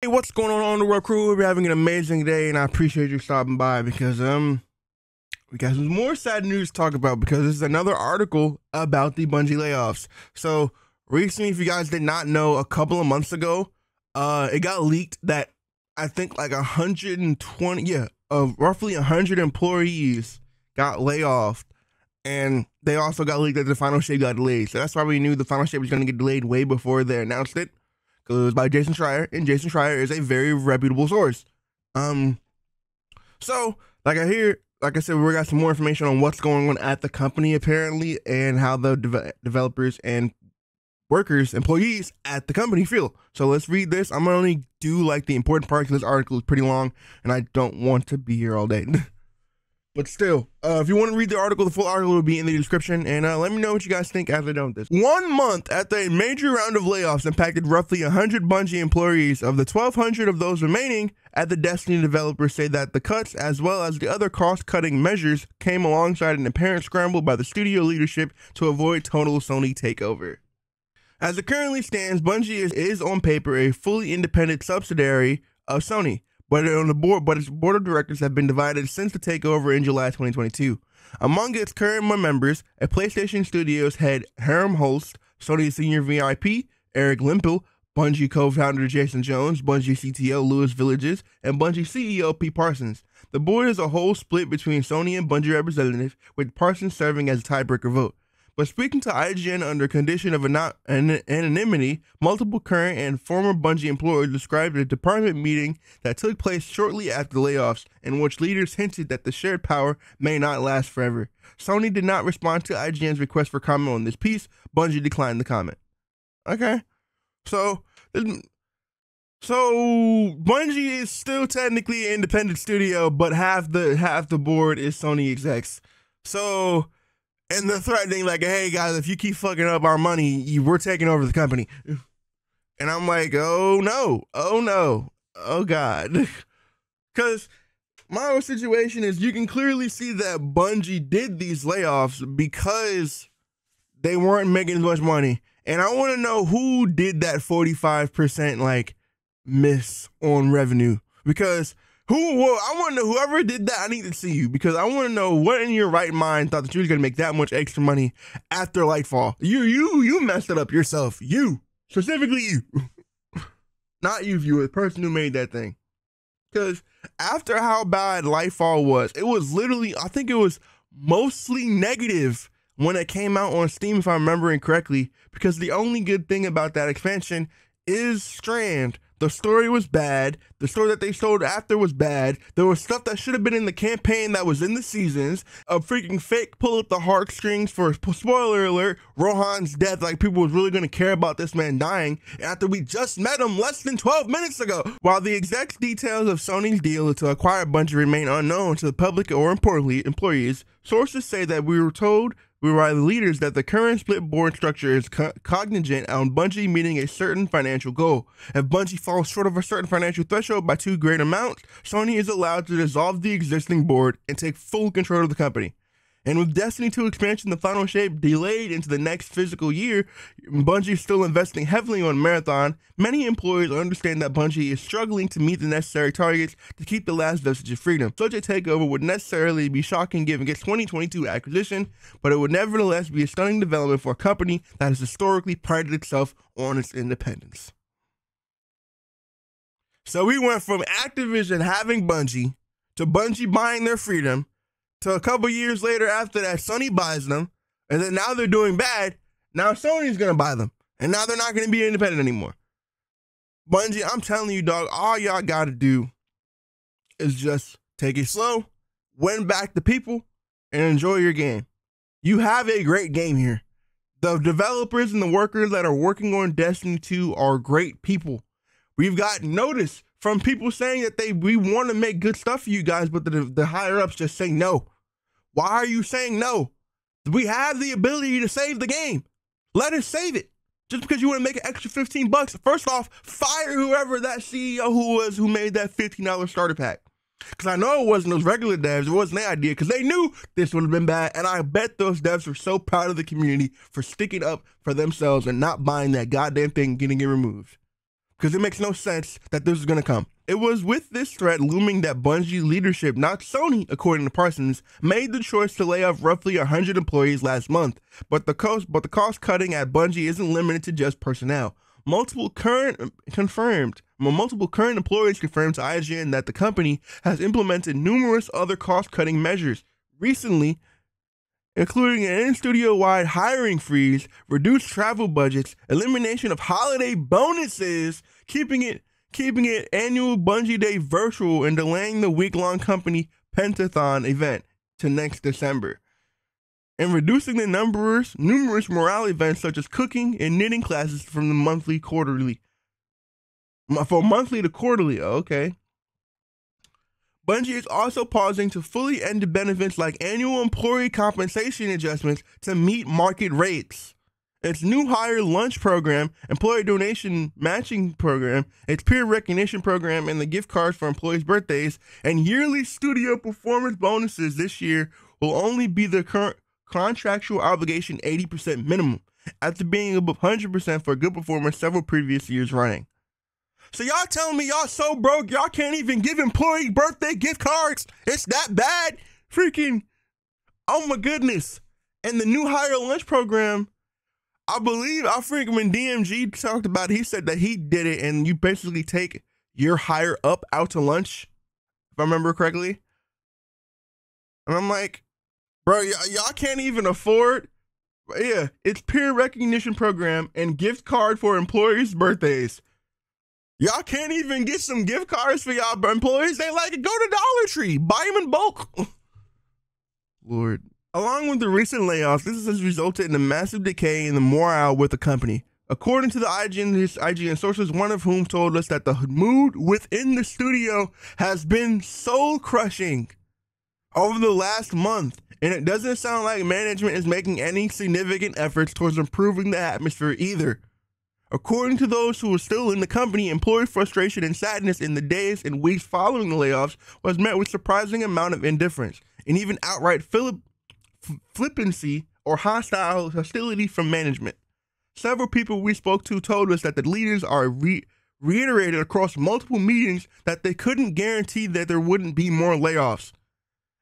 Hey, what's going on the world crew? We're having an amazing day, and I appreciate you stopping by because we got some more sad news to talk about because this is another article about the Bungie layoffs. So recently, if you guys did not know, a couple of months ago, it got leaked that I think like 120, roughly 100 employees got laid off, and they also got leaked that the final shape got delayed. So that's why we knew the final shape was going to get delayed way before they announced it. It was by Jason Schreier, and Jason Schreier is a very reputable source. So like I said, we got some more information on what's going on at the company apparently, and how the developers and workers, employees at the company feel. So let's read this. I'm gonna only do like the important parts because this article is pretty long, and I don't want to be here all day. But still, if you want to read the article, the full article will be in the description, and let me know what you guys think after done with this. 1 month after a major round of layoffs impacted roughly 100 Bungie employees, of the 1,200 of those remaining at the Destiny, developers say that the cuts, as well as the other cost-cutting measures, came alongside an apparent scramble by the studio leadership to avoid total Sony takeover. As it currently stands, Bungie is on paper a fully independent subsidiary of Sony, but its board of directors have been divided since the takeover in July 2022. Among its current members, a PlayStation Studios head Hiram Holst, Sony senior VIP Eric Limpel, Bungie co-founder Jason Jones, Bungie CTO Louis Villages, and Bungie CEO Pete Parsons. The board is a whole split between Sony and Bungie representatives, with Parsons serving as a tiebreaker vote. But speaking to IGN under condition of anonymity, multiple current and former Bungie employees described a department meeting that took place shortly after the layoffs, in which leaders hinted that the shared power may not last forever. Sony did not respond to IGN's request for comment on this piece. Bungie declined the comment. Okay, so Bungie is still technically an independent studio, but half the board is Sony execs. So. And they're threatening, like, hey, guys, if you keep fucking up our money, we're taking over the company. And I'm like, oh, no. Oh, God. Because my whole situation is you can clearly see that Bungie did these layoffs because they weren't making as much money. And I want to know who did that 45%, like, miss on revenue. Because... I want to know whoever did that. I need to see you because I want to know what in your right mind thought that you were going to make that much extra money after Lightfall. You messed it up yourself. You, specifically you, not you, viewer, the person who made that thing. Because after how bad Lightfall was, it was literally, I think it was mostly negative when it came out on Steam, if I'm remembering correctly. Because the only good thing about that expansion is Strand. The story was bad. The story that they showed after was bad. There was stuff that should have been in the campaign that was in the seasons. A freaking fake pull up the heartstrings for, spoiler alert, Rohan's death. Like, people was really going to care about this man dying after we just met him less than 12 minutes ago. While the exact details of Sony's deal to acquire Bungie remain unknown to the public or importantly employees, sources say that we were told by the leaders that the current split board structure is cognizant on Bungie meeting a certain financial goal. If Bungie falls short of a certain financial threshold by too great amounts, Sony is allowed to dissolve the existing board and take full control of the company. And with Destiny 2 expansion, the final shape delayed into the next fiscal year, Bungie is still investing heavily on Marathon. Many employees understand that Bungie is struggling to meet the necessary targets to keep the last vestige of freedom. Such a takeover would necessarily be shocking given its 2022 acquisition, but it would nevertheless be a stunning development for a company that has historically prided itself on its independence. So we went from Activision having Bungie to Bungie buying their freedom, to a couple years later after that, Sony buys them, and then now they're doing bad. Now Sony's going to buy them, and now they're not going to be independent anymore. Bungie, I'm telling you, dog, all y'all got to do is just take it slow, win back the people, and enjoy your game. You have a great game here. The developers and the workers that are working on Destiny 2 are great people. We've got notice from people saying that we want to make good stuff for you guys, but the higher ups just say no. Why are you saying no? We have the ability to save the game. Let us save it. Just because you want to make an extra $15, first off, fire whoever that CEO who made that $15 starter pack. Because I know it wasn't those regular devs. It wasn't their idea because they knew this would have been bad. And I bet those devs were so proud of the community for sticking up for themselves and not buying that goddamn thing and getting it removed. because it makes no sense that this is going to come. It was with this threat looming that Bungie leadership, not Sony, according to Parsons, made the choice to lay off roughly 100 employees last month. But the cost cutting at Bungie isn't limited to just personnel. Multiple current employees confirmed to IGN that the company has implemented numerous other cost-cutting measures recently, including an in-studio-wide hiring freeze, reduced travel budgets, elimination of holiday bonuses, keeping it annual Bungie Day virtual, and delaying the week-long company Pentathon event to next December, and reducing the numerous morale events such as cooking and knitting classes from monthly to quarterly. Okay. Bungie is also pausing to fully end benefits like annual employee compensation adjustments to meet market rates. Its new hire lunch program, employee donation matching program, its peer recognition program, and the gift cards for employees' birthdays and yearly studio performance bonuses this year will only be the current contractual obligation 80% minimum, after being above 100% for good performance several previous years running. So y'all telling me y'all so broke y'all can't even give employee birthday gift cards? It's that bad? Freaking, oh my goodness. And the new hire lunch program, I think when DMG talked about it, he said that he did it and you basically take your higher up out to lunch, if I remember correctly. And I'm like, bro, y'all can't even afford. Yeah, it's peer recognition program and gift card for employees' birthdays. Y'all can't even get some gift cards for y'all employees. They like it. Go to Dollar Tree, buy them in bulk. Lord. Along with the recent layoffs, this has resulted in a massive decay in the morale with the company. According to the IGN sources, one of whom told us that the mood within the studio has been soul crushing over the last month, and it doesn't sound like management is making any significant efforts towards improving the atmosphere either. According to those who were still in the company, employee frustration and sadness in the days and weeks following the layoffs was met with surprising amount of indifference and even outright flippancy or hostility from management. Several people we spoke to told us that the leaders are reiterated across multiple meetings that they couldn't guarantee that there wouldn't be more layoffs,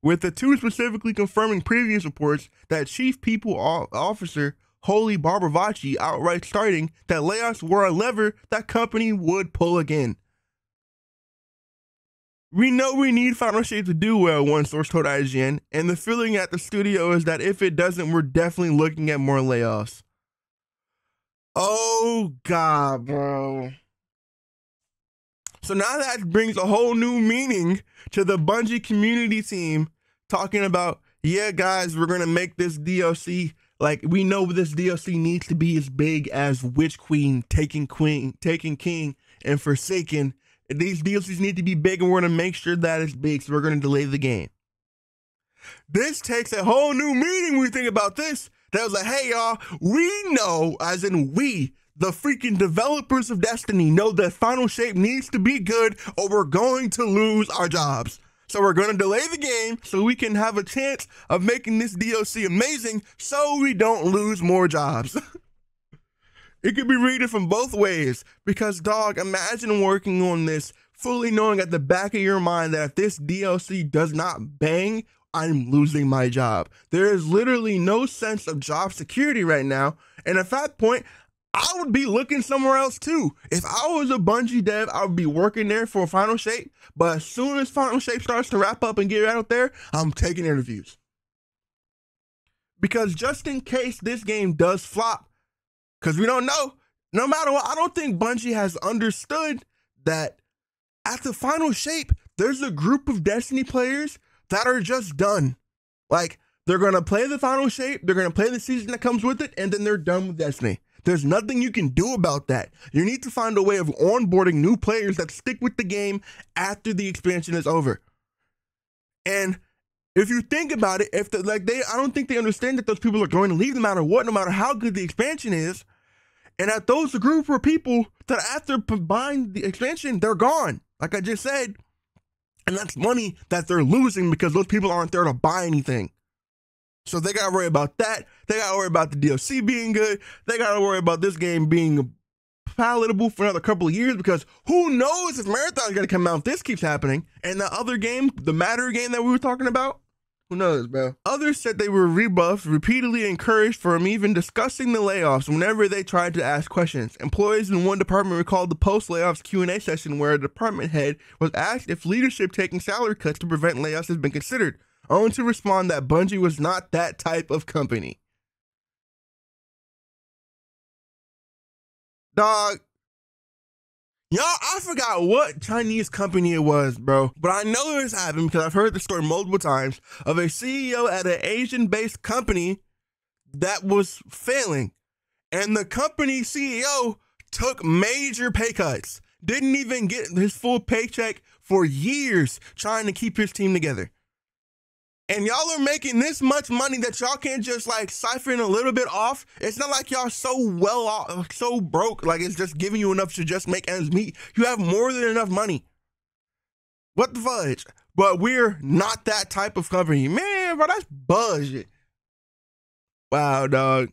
with the two specifically confirming previous reports that Chief People Officer Holly Barbavacci outright stating that layoffs were a lever that company would pull again. We know we need Final Shape to do well, one source told IGN, and the feeling at the studio is that if it doesn't, we're definitely looking at more layoffs. Oh God, bro. So now that brings a whole new meaning to the Bungie community team talking about, yeah, guys, we're going to make this DLC. Like, we know this DLC needs to be as big as Witch Queen, Taken King, and Forsaken. These DLCs need to be big, and we're going to make sure that it's big, so we're going to delay the game. This takes a whole new meaning when we think about this. That was like, hey, y'all, we know, as in we, the freaking developers of Destiny, know that Final Shape needs to be good, or we're going to lose our jobs. So we're going to delay the game so we can have a chance of making this DLC amazing so we don't lose more jobs. It could be read from both ways because, dog, imagine working on this fully knowing at the back of your mind that if this DLC does not bang, I'm losing my job. There is literally no sense of job security right now. And at that point, I would be looking somewhere else too. If I was a Bungie dev, I would be working there for Final Shape. But as soon as Final Shape starts to wrap up and get out there, I'm taking interviews. Because just in case this game does flop, because we don't know, no matter what, I don't think Bungie has understood that at the Final Shape, there's a group of Destiny players that are just done. Like, they're going to play the Final Shape, they're going to play the season that comes with it, and then they're done with Destiny. There's nothing you can do about that. You need to find a way of onboarding new players that stick with the game after the expansion is over. And if you think about it, I don't think they understand that those people are going to leave no matter what, no matter how good the expansion is. And that those group of people that after buying the expansion, they're gone. Like I just said. And that's money that they're losing because those people aren't there to buy anything. So they got to worry about that. They got to worry about the DLC being good. They got to worry about this game being palatable for another couple of years because who knows if Marathon's going to come out if this keeps happening. And the other game, the Matter game that we were talking about, who knows, bro? Others said they were rebuffed, repeatedly encouraged from even discussing the layoffs whenever they tried to ask questions. Employees in one department recalled the post-layoffs Q&A session where a department head was asked if leadership taking salary cuts to prevent layoffs has been considered, only to respond that Bungie was not that type of company. Dog. Y'all, I forgot what Chinese company it was, bro. But I know this happened because I've heard the story multiple times of a CEO at an Asian-based company that was failing. And the company CEO took major pay cuts. Didn't even get his full paycheck for years trying to keep his team together. And y'all are making this much money that y'all can't just like siphon a little bit off. It's not like y'all so well off, so broke, like it's just giving you enough to just make ends meet. You have more than enough money. What the fudge? But we're not that type of company. Man, bro, that's bullshit. Wow, dog.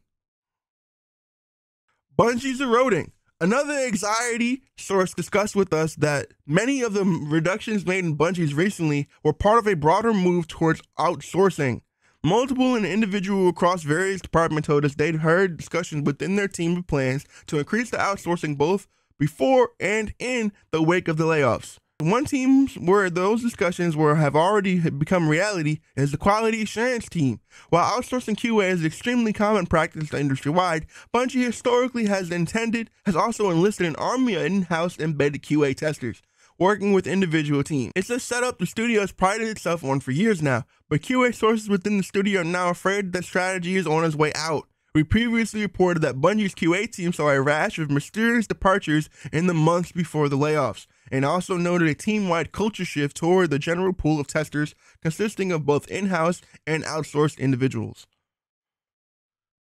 Bungie's eroding. Another anxiety source discussed with us that many of the reductions made in Bungie's recently were part of a broader move towards outsourcing. Multiple and individual across various departments told us they'd heard discussions within their team of plans to increase the outsourcing both before and in the wake of the layoffs. One team where those discussions have already become reality is the quality assurance team. While outsourcing QA is extremely common practice industry-wide, Bungie historically has also enlisted an army of in-house embedded QA testers, working with individual teams. It's a setup the studio has prided itself on for years now, but QA sources within the studio are now afraid that strategy is on its way out. We previously reported that Bungie's QA team saw a rash of mysterious departures in the months before the layoffs, and also noted a team-wide culture shift toward the general pool of testers consisting of both in-house and outsourced individuals.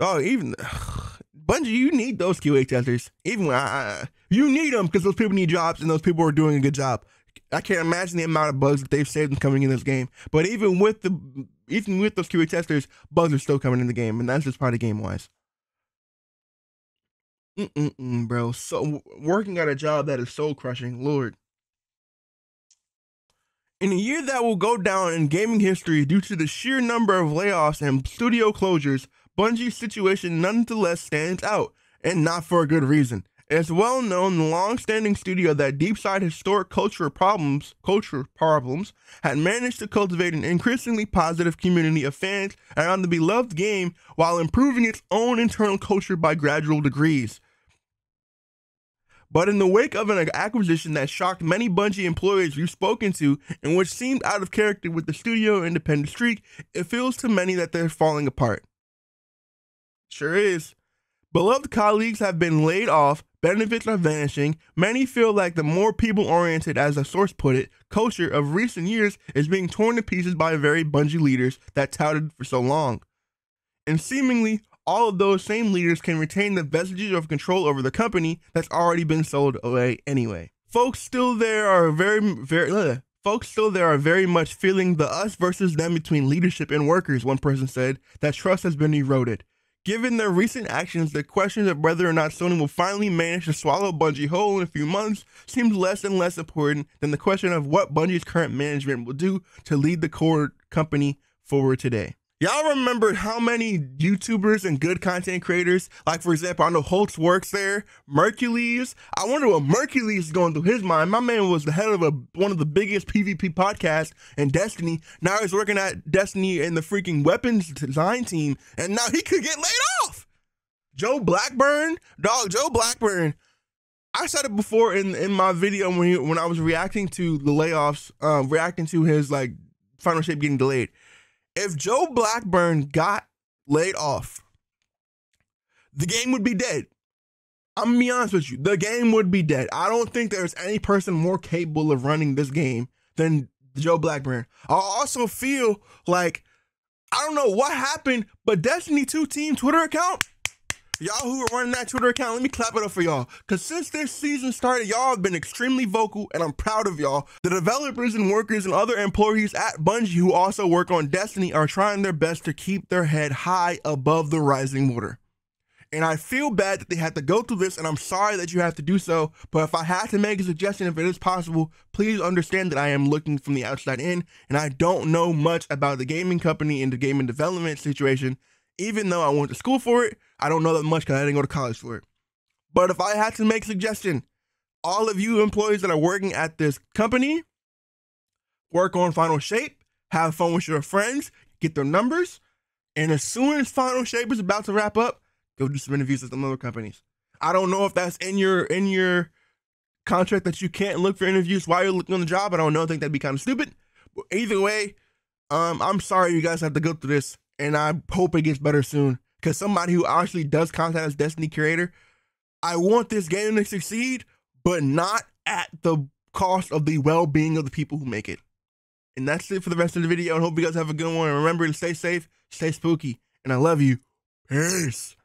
Oh, even Bungie, you need those QA testers. Even when you need them because those people need jobs and those people are doing a good job. I can't imagine the amount of bugs that they've saved coming in this game. But even with those QA testers, bugs are still coming in the game, and that's just part of game-wise. Bro. So working at a job that is soul crushing, Lord. In a year that will go down in gaming history due to the sheer number of layoffs and studio closures, Bungie's situation nonetheless stands out, and not for a good reason. It's well known the long-standing studio that deep-side historic culture problems had managed to cultivate an increasingly positive community of fans around the beloved game while improving its own internal culture by gradual degrees. But in the wake of an acquisition that shocked many Bungie employees we've spoken to and which seemed out of character with the studio independent streak, it feels to many that they're falling apart. Sure is. Beloved colleagues have been laid off, benefits are vanishing. Many feel like the more people-oriented, as a source put it, culture of recent years is being torn to pieces by very Bungie leaders that touted for so long. And seemingly, all of those same leaders can retain the vestiges of control over the company that's already been sold away anyway. Folks still there are very much feeling the us versus them between leadership and workers, one person said. That trust has been eroded. Given their recent actions, the question of whether or not Sony will finally manage to swallow Bungie whole in a few months seems less and less important than the question of what Bungie's current management will do to lead the core company forward today. Y'all remember how many YouTubers and good content creators, like for example, I know Holtz works there, Mercules. I wonder what Mercules is going through his mind. My man was the head of one of the biggest PvP podcasts in Destiny. Now he's working at Destiny in the freaking weapons design team, and now he could get laid off. Joe Blackburn, Joe Blackburn. I said it before in my video when I was reacting to the layoffs, reacting to his like Final Shape getting delayed. If Joe Blackburn got laid off, the game would be dead. I'm gonna be honest with you. The game would be dead. I don't think there's any person more capable of running this game than Joe Blackburn. I also feel like, I don't know what happened, but Destiny 2 team Twitter account, y'all who are running that Twitter account, let me clap it up for y'all. Because since this season started, y'all have been extremely vocal, and I'm proud of y'all. The developers and workers and other employees at Bungie who also work on Destiny are trying their best to keep their head high above the rising water. And I feel bad that they had to go through this, and I'm sorry that you have to do so. But if I had to make a suggestion, if it is possible, please understand that I am looking from the outside in, and I don't know much about the gaming company and the gaming development situation. Even though I went to school for it, I don't know that much because I didn't go to college for it. But if I had to make a suggestion, all of you employees that are working at this company, work on Final Shape, have fun with your friends, get their numbers, and as soon as Final Shape is about to wrap up, go do some interviews with some other companies. I don't know if that's in your contract that you can't look for interviews while you're looking on the job. I don't know. I think that'd be kind of stupid. But either way, I'm sorry you guys have to go through this, and I hope it gets better soon. Because somebody who actually does content as Destiny creator, I want this game to succeed, but not at the cost of the well-being of the people who make it. And that's it for the rest of the video. I hope you guys have a good one. And remember to stay safe, stay spooky, and I love you. Peace.